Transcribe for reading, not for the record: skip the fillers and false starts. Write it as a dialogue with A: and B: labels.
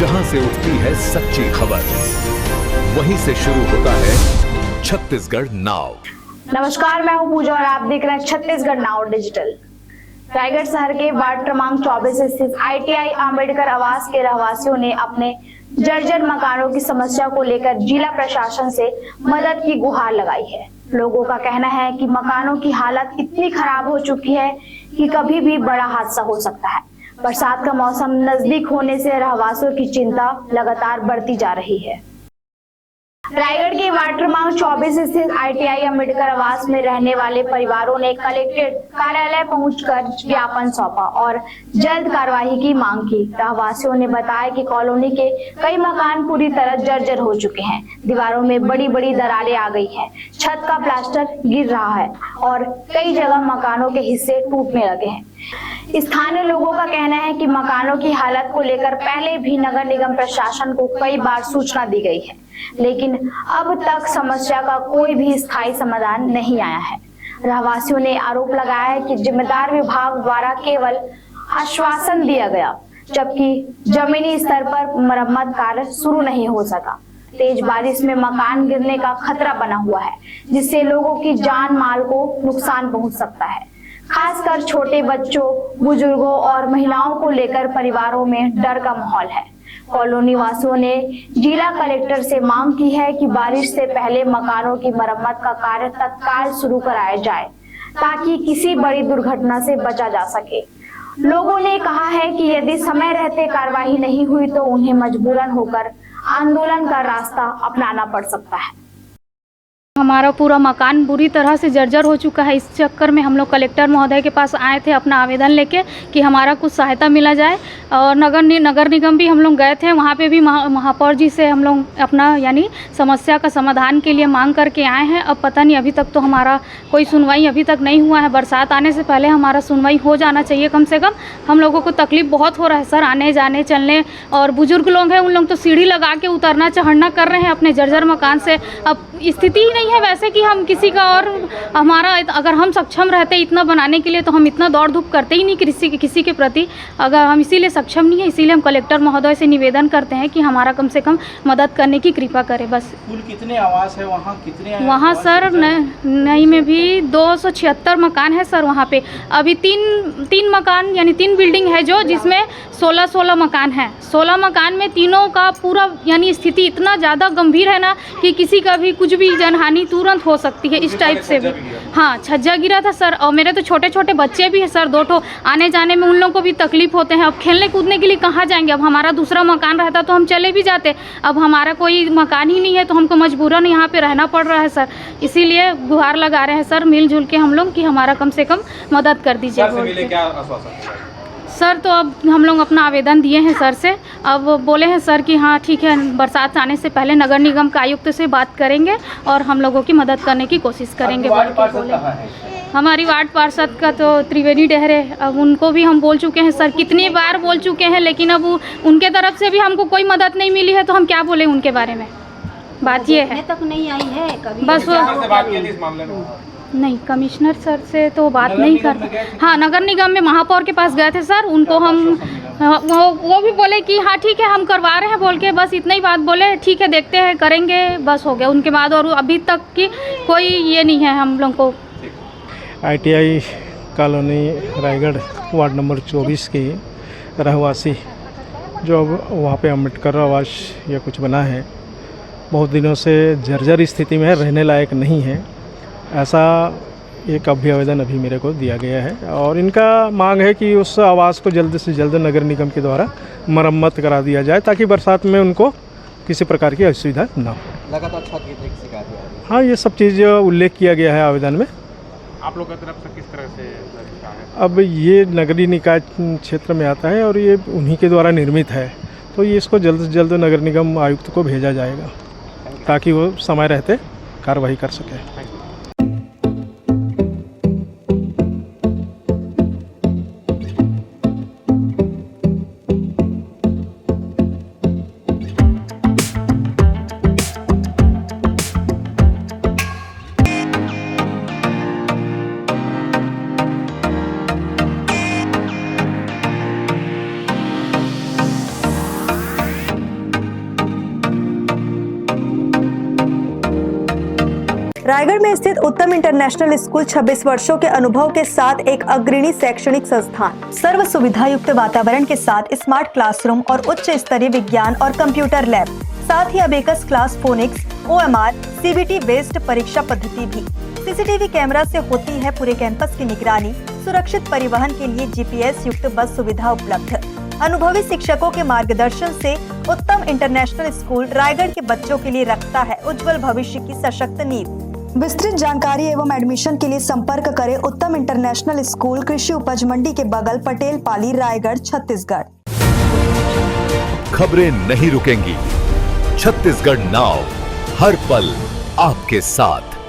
A: जहां से उठती है सच्ची खबर, वहीं से शुरू होता है छत्तीसगढ़ नाउ।
B: नमस्कार, मैं हूं पूजा और आप देख रहे हैं छत्तीसगढ़ नाउ डिजिटल। रायगढ़ शहर के वार्ड क्रमांक 24 स्थित ITI अंबेडकर आवास के रहवासियों ने अपने जर्जर मकानों की समस्या को लेकर जिला प्रशासन से मदद की गुहार लगाई है। लोगों का कहना है कि मकानों की हालत इतनी खराब हो चुकी है कि कभी भी बड़ा हादसा हो सकता है। बरसात का मौसम नजदीक होने से रहवासियों की चिंता लगातार बढ़ती जा रही है। रायगढ़ के वार्ड क्रमांक 24 स्थित ITI अंबेडकर आवास में रहने वाले परिवारों ने कलेक्ट्रेट कार्यालय पहुंचकर ज्ञापन सौंपा और जल्द कार्रवाई की मांग की। रहवासियों ने बताया कि कॉलोनी के कई मकान पूरी तरह जर्जर हो चुके हैं। दीवारों में बड़ी बड़ी दरारें आ गई हैं, छत का प्लास्टर गिर रहा है और कई जगह मकानों के हिस्से टूटने लगे हैं। स्थानीय लोगों का कहना है कि मकानों की हालत को लेकर पहले भी नगर निगम प्रशासन को कई बार सूचना दी गई है, लेकिन अब तक समस्या का कोई भी स्थायी समाधान नहीं आया है। रहवासियों ने आरोप लगाया है कि जिम्मेदार विभाग द्वारा केवल आश्वासन दिया गया, जबकि जमीनी स्तर पर मरम्मत कार्य शुरू नहीं हो सका। तेज बारिश में मकान गिरने का खतरा बना हुआ है, जिससे लोगों की जान माल को नुकसान पहुंच सकता है। खासकर छोटे बच्चों, बुजुर्गों और महिलाओं को लेकर परिवारों में डर का माहौल है। कॉलोनी वासियों ने जिला कलेक्टर से मांग की है कि बारिश से पहले मकानों की मरम्मत का कार्य तत्काल शुरू कराया जाए, ताकि किसी बड़ी दुर्घटना से बचा जा सके। लोगों ने कहा है कि यदि समय रहते कार्रवाई नहीं हुई तो उन्हें मजबूरन होकर आंदोलन का रास्ता अपनाना पड़ सकता है।
C: हमारा पूरा मकान बुरी तरह से जर्जर हो चुका है। इस चक्कर में हम लोग कलेक्टर महोदय के पास आए थे अपना आवेदन लेके कि हमारा कुछ सहायता मिला जाए, और नगर निगम भी हम लोग गए थे। वहाँ पे भी महापौर जी से हम लोग अपना यानी समस्या का समाधान के लिए मांग करके आए हैं। अब पता नहीं, अभी तक तो हमारा कोई सुनवाई अभी तक नहीं हुआ है। बरसात आने से पहले हमारा सुनवाई हो जाना चाहिए कम से कम। हम लोगों को तकलीफ बहुत हो रहा है सर, आने जाने चलने, और बुजुर्ग लोग हैं उन लोग तो सीढ़ी लगा के उतरना चढ़ना कर रहे हैं अपने जर्जर मकान से। अब स्थिति ही नहीं है वैसे कि हम किसी का, और हमारा अगर हम सक्षम रहते इतना बनाने के लिए तो हम इतना दौड़ धूप करते ही नहीं किसी के प्रति। अगर हम इसीलिए सक्षम नहीं है, इसीलिए हम कलेक्टर महोदय से निवेदन करते हैं कि हमारा कम से कम मदद करने की कृपा करें बस।
D: कुल कितने आवास है वहाँ, कितने
C: वहाँ सर नई में भी 276 मकान है सर। वहाँ पे अभी तीन मकान यानी 3 बिल्डिंग है जो, जिसमें 16 मकान है। 16 मकान में तीनों का पूरा यानी स्थिति इतना ज़्यादा गंभीर है ना कि किसी का भी कुछ भी जनहानि तुरंत हो सकती है इस टाइप से भी। हाँ, छज्जा गिरा था सर, और मेरे तो छोटे छोटे बच्चे भी हैं सर, 2 ठो, आने जाने में उन लोगों को भी तकलीफ होते हैं। अब खेलने कूदने के लिए कहाँ जाएंगे? अब हमारा दूसरा मकान रहता तो हम चले भी जाते, अब हमारा कोई मकान ही नहीं है तो हमको मजबूरन यहाँ पे रहना पड़ रहा है सर। इसीलिए गुहार लगा रहे हैं सर मिलजुल के हम लोग कि हमारा कम से कम मदद कर दीजिए। सर तो अब हम लोग अपना आवेदन दिए हैं सर से। अब बोले हैं सर कि हाँ ठीक है, बरसात आने से पहले नगर निगम का आयुक्त से बात करेंगे और हम लोगों की मदद करने की कोशिश करेंगे। हमारी वार्ड पार्षद का तो त्रिवेणी डहरे, अब उनको भी हम बोल चुके हैं सर, कितनी बार बोल चुके हैं, लेकिन अब उनके तरफ से भी हमको कोई मदद नहीं मिली है, तो हम क्या बोले उनके बारे में। बात ये है
E: तक नहीं आई है कभी
C: बस नहीं, कमिश्नर सर से तो बात नहीं कर। हाँ, नगर निगम में महापौर के पास गए थे सर, उनको हम वो भी बोले कि हाँ ठीक है हम करवा रहे हैं बोल के, बस इतना ही बात बोले, ठीक है देखते हैं करेंगे, बस हो गया उनके बाद। और अभी तक की कोई ये नहीं है हम लोग को।
F: ITI colony Raigarh ward number 24 के रहवासी जो अब वहाँ पे अम्बेडकर आवास या कुछ बना है, बहुत दिनों से जर्जर स्थिति में है, रहने लायक नहीं है, ऐसा एक अभ्यावेदन अभी मेरे को दिया गया है। और इनका मांग है कि उस आवास को जल्द से जल्द नगर निगम के द्वारा मरम्मत करा दिया जाए, ताकि बरसात में उनको किसी प्रकार की असुविधा ना हो।
D: लगातार छत गिरने की शिकायत है।
F: हाँ, ये सब चीज़ उल्लेख किया गया है आवेदन में।
D: आप लोग की तरफ से किस तरह से है?
F: अब ये नगरीय निकाय क्षेत्र में आता है और ये उन्हीं के द्वारा निर्मित है, तो ये इसको जल्द से जल्द नगर निगम आयुक्त को भेजा जाएगा, ताकि वो समय रहते कार्रवाई कर सके।
E: रायगढ़ में स्थित उत्तम इंटरनेशनल स्कूल 26 वर्षों के अनुभव के साथ एक अग्रणी शैक्षणिक संस्थान। सर्व सुविधा युक्त वातावरण के साथ स्मार्ट क्लासरूम और उच्च स्तरीय विज्ञान और कंप्यूटर लैब, साथ ही abacus class, phonics, OMR, CBT based परीक्षा पद्धति भी। CCTV कैमरा से होती है पूरे कैंपस की निगरानी। सुरक्षित परिवहन के लिए GPS युक्त बस सुविधा उपलब्ध। अनुभवी शिक्षकों के मार्गदर्शन से उत्तम इंटरनेशनल स्कूल रायगढ़ के बच्चों के लिए रखता है उज्जवल भविष्य की सशक्त नींव। विस्तृत जानकारी एवं एडमिशन के लिए संपर्क करें उत्तम इंटरनेशनल स्कूल, कृषि उपज मंडी के बगल, पटेल पाली, रायगढ़, छत्तीसगढ़।
A: खबरें नहीं रुकेंगी। छत्तीसगढ़ नाउ हर पल आपके साथ।